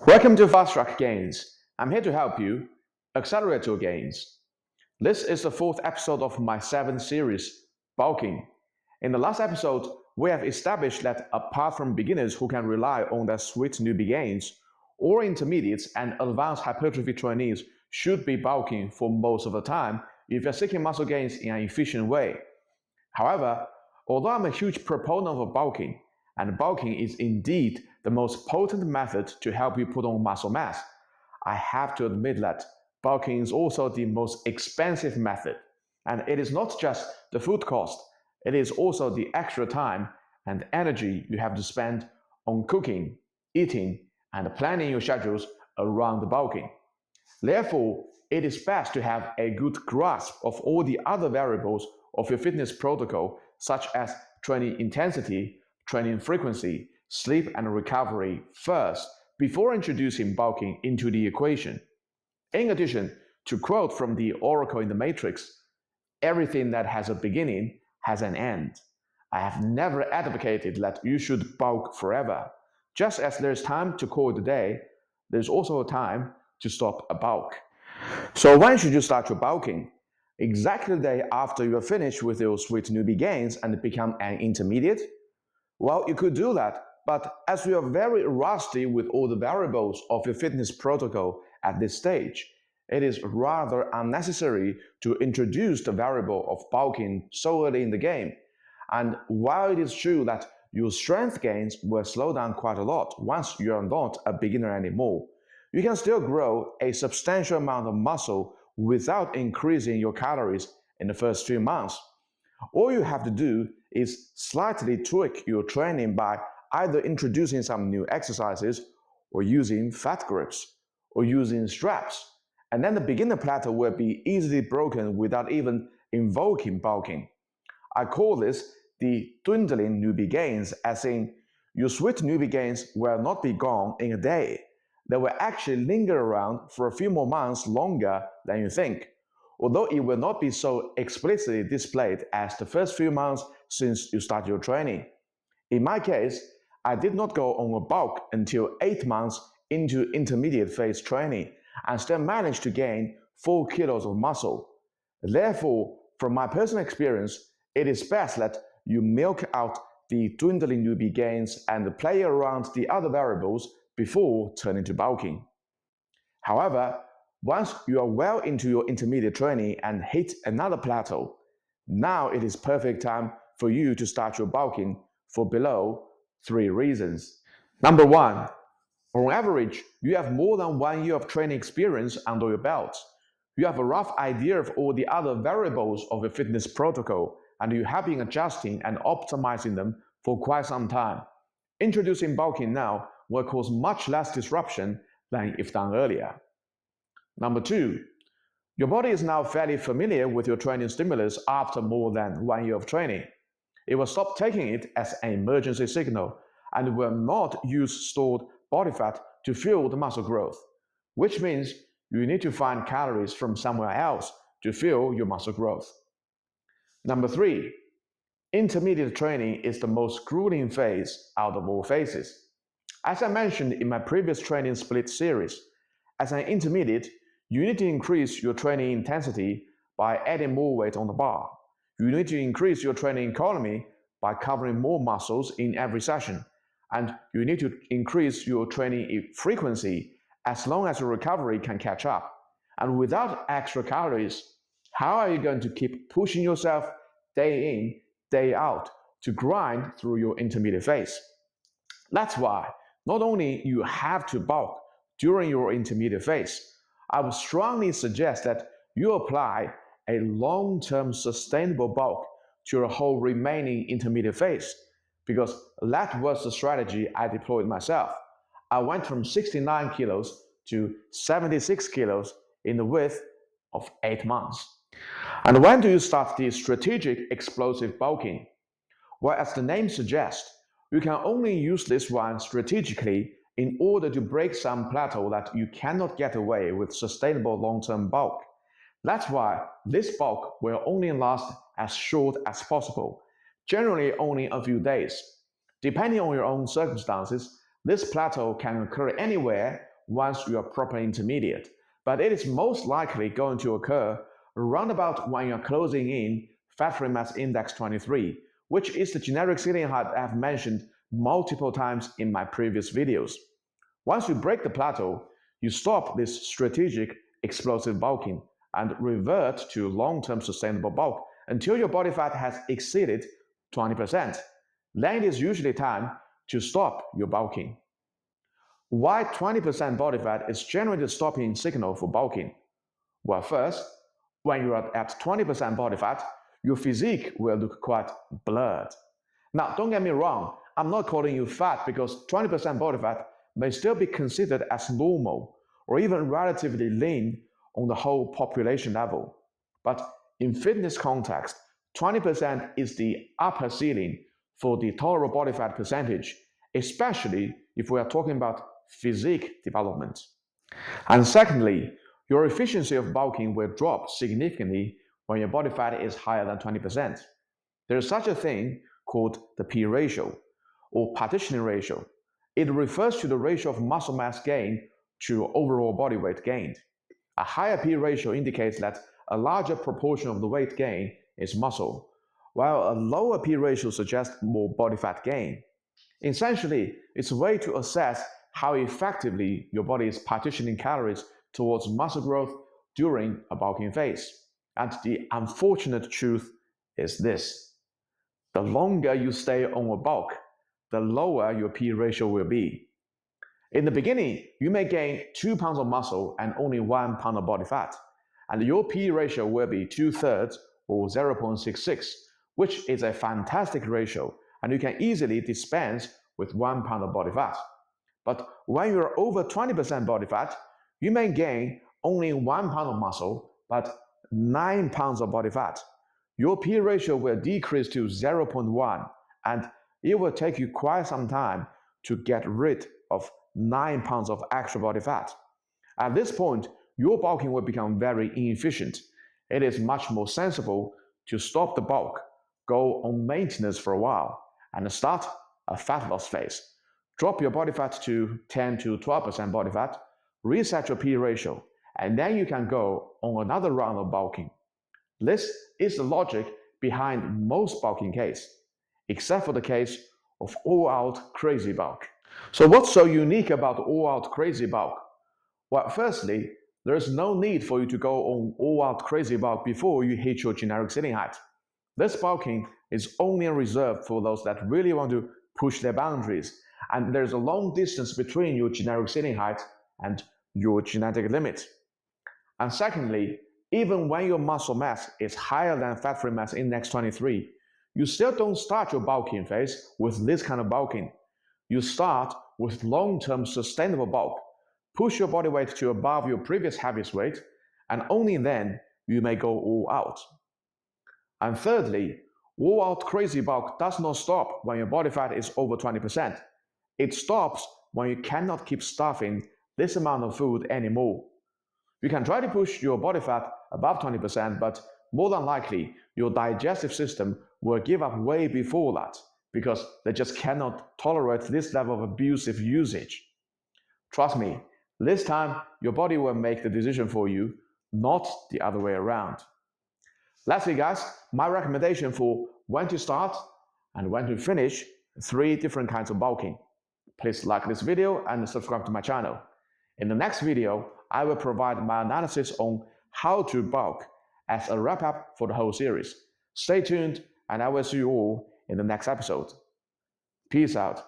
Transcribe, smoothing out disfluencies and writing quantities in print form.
Welcome to Fast Track Gains. I'm here to help you accelerate your gains. This is the fourth episode of my seventh series, Bulking. In the last episode, we have established that apart from beginners who can rely on their sweet newbie gains, all intermediates and advanced hypertrophy trainees should be bulking for most of the time if you're seeking muscle gains in an efficient way. However, although I'm a huge proponent of bulking, and bulking is indeed the most potent method to help you put on muscle mass, I have to admit that bulking is also the most expensive method. And it is not just the food cost, it is also the extra time and energy you have to spend on cooking, eating, and planning your schedules around the bulking. Therefore, it is best to have a good grasp of all the other variables of your fitness protocol, such as training intensity, training frequency, sleep and recovery first, before introducing bulking into the equation. In addition, to quote from the Oracle in the Matrix, everything that has a beginning has an end. I have never advocated that you should bulk forever. Just as there's time to call it a day, there's also a time to stop a bulk. So when should you start your bulking? Exactly the day after you are finished with your sweet newbie gains and become an intermediate? Well, you could do that, but as you are very rusty with all the variables of your fitness protocol at this stage, it is rather unnecessary to introduce the variable of bulking so early in the game. And while it is true that your strength gains will slow down quite a lot once you are not a beginner anymore, you can still grow a substantial amount of muscle without increasing your calories in the first few months. All you have to do is slightly tweak your training by either introducing some new exercises or using fat grips or using straps, and then the beginner plateau will be easily broken without even invoking bulking. I call this the dwindling newbie gains, as in your sweet newbie gains will not be gone in a day. They will actually linger around for a few more months longer than you think, although it will not be so explicitly displayed as the first few months since you start your training. In my case, I did not go on a bulk until 8 months into intermediate phase training and still managed to gain 4 kilos of muscle. Therefore, from my personal experience, it is best that you milk out the dwindling newbie gains and play around the other variables before turning to bulking. However, once you are well into your intermediate training and hit another plateau, now it is perfect time for you to start your bulking for below 3 reasons. Number 1, on average, you have more than 1 year of training experience under your belt. You have a rough idea of all the other variables of your fitness protocol, and you have been adjusting and optimizing them for quite some time. Introducing bulking now will cause much less disruption than if done earlier. Number 2, your body is now fairly familiar with your training stimulus after more than 1 year of training. It will stop taking it as an emergency signal and will not use stored body fat to fuel the muscle growth, which means you need to find calories from somewhere else to fuel your muscle growth. Number 3, intermediate training is the most grueling phase out of all phases. As I mentioned in my previous training split series, as an intermediate, you need to increase your training intensity by adding more weight on the bar. You need to increase your training economy by covering more muscles in every session. And you need to increase your training frequency as long as your recovery can catch up. And without extra calories, how are you going to keep pushing yourself day in, day out to grind through your intermediate phase? That's why not only you have to bulk during your intermediate phase, I would strongly suggest that you apply a long-term sustainable bulk to your whole remaining intermediate phase, because that was the strategy I deployed myself. I went from 69 kilos to 76 kilos in the width of 8 months. And when do you start the strategic explosive bulking? Well, as the name suggests, you can only use this one strategically in order to break some plateau that you cannot get away with sustainable long-term bulk. That's why this bulk will only last as short as possible, generally only a few days. Depending on your own circumstances, this plateau can occur anywhere once you are properly intermediate, but it is most likely going to occur around about when you are closing in fat-free mass index 23, which is the generic ceiling height I have mentioned multiple times in my previous videos. Once you break the plateau, you stop this strategic explosive bulking and revert to long-term sustainable bulk until your body fat has exceeded 20%. Then it is usually time to stop your bulking. Why 20% body fat is generally the stopping signal for bulking? Well, first, when you are at 20% body fat, your physique will look quite blurred. Now, don't get me wrong, I'm not calling you fat because 20% body fat may still be considered as normal or even relatively lean on the whole population level. But in fitness context, 20% is the upper ceiling for the tolerable body fat percentage, especially if we are talking about physique development. And secondly, your efficiency of bulking will drop significantly when your body fat is higher than 20%. There is such a thing called the P ratio, or partitioning ratio. It refers to the ratio of muscle mass gained to overall body weight gained. A higher P ratio indicates that a larger proportion of the weight gain is muscle, while a lower P ratio suggests more body fat gain. Essentially, it's a way to assess how effectively your body is partitioning calories towards muscle growth during a bulking phase. And the unfortunate truth is this: the longer you stay on a bulk, the lower your P ratio will be. In the beginning, you may gain 2 pounds of muscle and only 1 pound of body fat, and your P ratio will be 2/3 or 0.66, which is a fantastic ratio, and you can easily dispense with 1 pound of body fat. But when you are over 20% body fat, you may gain only 1 pound of muscle, but 9 pounds of body fat. Your P ratio will decrease to 0.1, and it will take you quite some time to get rid of 9 pounds of extra body fat. At this point, your bulking will become very inefficient. It is much more sensible to stop the bulk, go on maintenance for a while, and start a fat loss phase. Drop your body fat to 10 to 12% body fat, reset your P ratio, and then you can go on another round of bulking. This is the logic behind most bulking cases, except for the case of all-out crazy bulk. So what's so unique about all-out crazy bulk? Well, firstly, there is no need for you to go on all-out crazy bulk before you hit your generic ceiling height. This bulking is only reserved for those that really want to push their boundaries, and there's a long distance between your generic ceiling height and your genetic limit. And secondly, even when your muscle mass is higher than fat-free mass index 23, you still don't start your bulking phase with this kind of bulking. You start with long-term sustainable bulk. Push your body weight to above your previous heaviest weight, and only then you may go all out. And thirdly, all-out crazy bulk does not stop when your body fat is over 20%. It stops when you cannot keep stuffing this amount of food anymore. You can try to push your body fat above 20%, but more than likely, your digestive system will give up way before that because they just cannot tolerate this level of abusive usage. Trust me, this time your body will make the decision for you, not the other way around. Lastly, guys, my recommendation for when to start and when to finish 3 different kinds of bulking. Please like this video and subscribe to my channel. In the next video, I will provide my analysis on how to bulk as a wrap-up for the whole series. Stay tuned, and I will see you all in the next episode. Peace out.